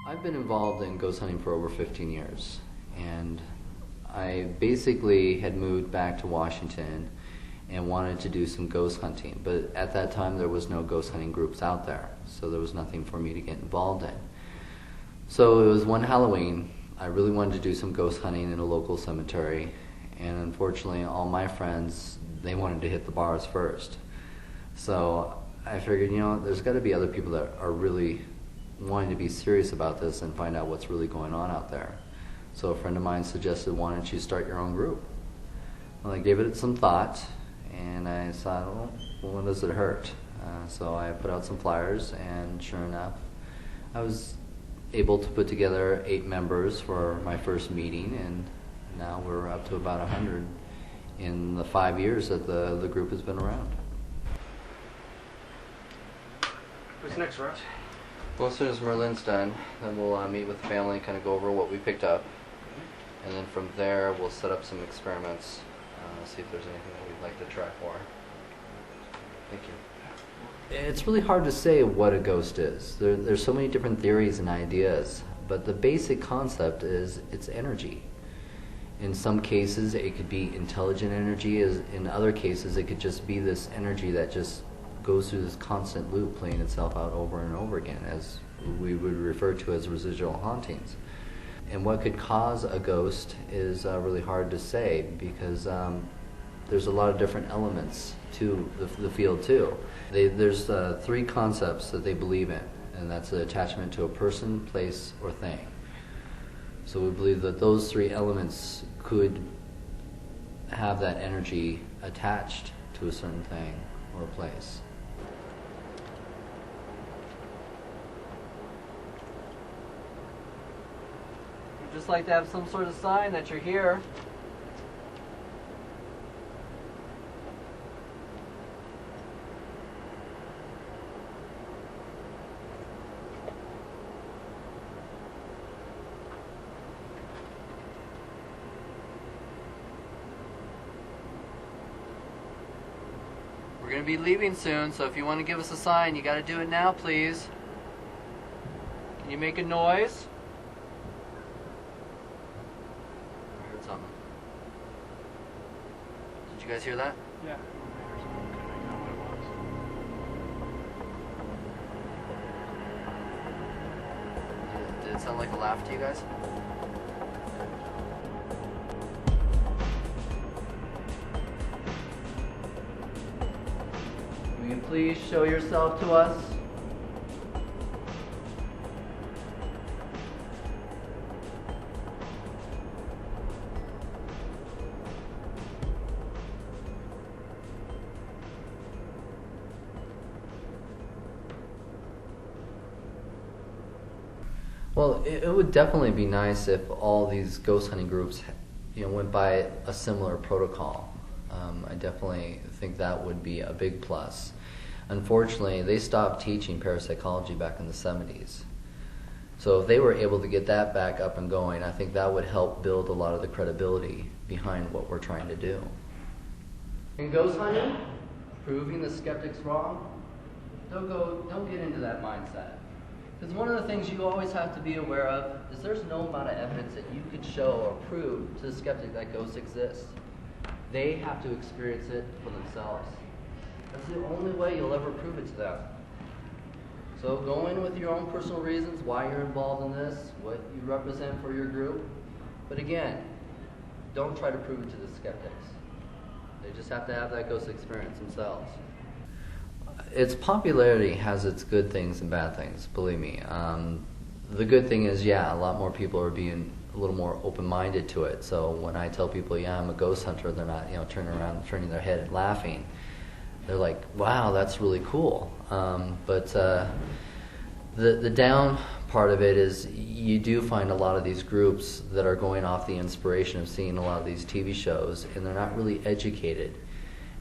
I've been involved in ghost hunting for over 15 years, and I basically had moved back to Washington and wanted to do some ghost hunting, but at that time there was no ghost hunting groups out there, so there was nothing for me to get involved in. So it was one Halloween. I really wanted to do some ghost hunting in a local cemetery, and unfortunately all my friends, they wanted to hit the bars first. So I figured, there's got to be other people that are really wanting to be serious about this and find out what's really going on out there. So a friend of mine suggested, why don't you start your own group? Well, I gave it some thought, and I thought, well, when does it hurt? So I put out some flyers, and sure enough, I was able to put together 8 members for my first meeting, and now we're up to about 100 in the 5 years that the group has been around. What's next, Russ? Well, as soon as Merlin's done, then we'll meet with the family and kind of go over what we picked up. And then from there, we'll set up some experiments, see if there's anything that we'd like to track more. Thank you. It's really hard to say what a ghost is. There's so many different theories and ideas, but the basic concept is it's energy. In some cases, it could be intelligent energy. In other cases, it could just be this energy that just goes through this constant loop, playing itself out over and over again, as we would refer to as residual hauntings. And what could cause a ghost is really hard to say, because there's a lot of different elements to the field too. There's 3 concepts that they believe in, and that's the attachment to a person, place, or thing. So we believe that those 3 elements could have that energy attached to a certain thing or a place. You'd just like to have some sort of sign that you're here. We're going to be leaving soon, so if you want to give us a sign, you got to do it now, please. Can you make a noise? I heard something. Did you guys hear that? Yeah. Did it sound like a laugh to you guys? Will you please show yourself to us? Well, it would definitely be nice if all these ghost hunting groups, went by a similar protocol. I definitely think that would be a big plus. Unfortunately, they stopped teaching parapsychology back in the 70s. So if they were able to get that back up and going, I think that would help build a lot of the credibility behind what we're trying to do. In ghost hunting, proving the skeptics wrong, don't get into that mindset. Because one of the things you always have to be aware of is there's no amount of evidence that you could show or prove to the skeptic that ghosts exist. They have to experience it for themselves. That's the only way you'll ever prove it to them. So go in with your own personal reasons, why you're involved in this, what you represent for your group. But again, don't try to prove it to the skeptics. They just have to have that ghost experience themselves. Its popularity has its good things and bad things, believe me. The good thing is, a lot more people are being a little more open-minded to it. So when I tell people, I'm a ghost hunter, they're not, turning around, turning their head and laughing. They're like, wow, that's really cool. But the down part of it is you do find a lot of these groups that are going off the inspiration of seeing a lot of these TV shows, and they're not really educated.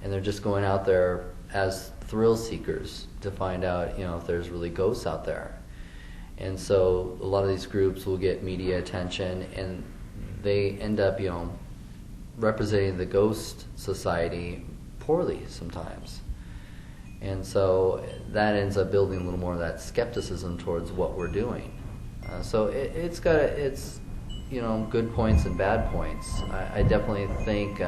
And they're just going out there as thrill seekers to find out, if there's really ghosts out there. And so a lot of these groups will get media attention, and they end up, representing the ghost society poorly sometimes. And so that ends up building a little more of that skepticism towards what we're doing. So it's got its good points and bad points. I definitely think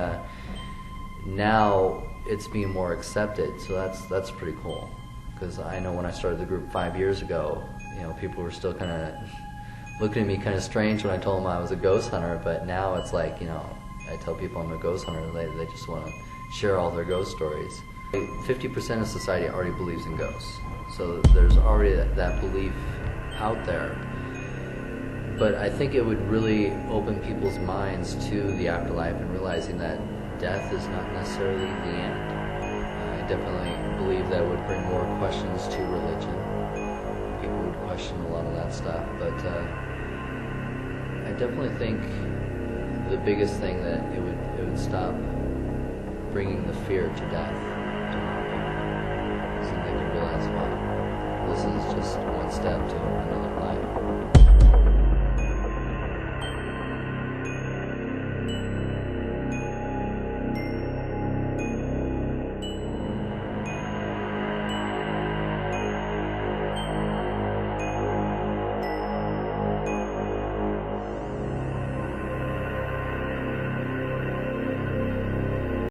now it's being more accepted, so that's pretty cool. Because I know when I started the group 5 years ago, people were still kind of looking at me kind of strange when I told them I was a ghost hunter. But now it's like, I tell people I'm a ghost hunter, they just want to share all their ghost stories. 50% of society already believes in ghosts, so there's already that belief out there. But I think it would really open people's minds to the afterlife and realizing that death is not necessarily the end. I definitely believe that would bring more questions to religion. People would question a lot of that stuff, but I definitely think the biggest thing that it would stop bringing the fear to death to more people, so they could realize, wow, this is just one step to another life.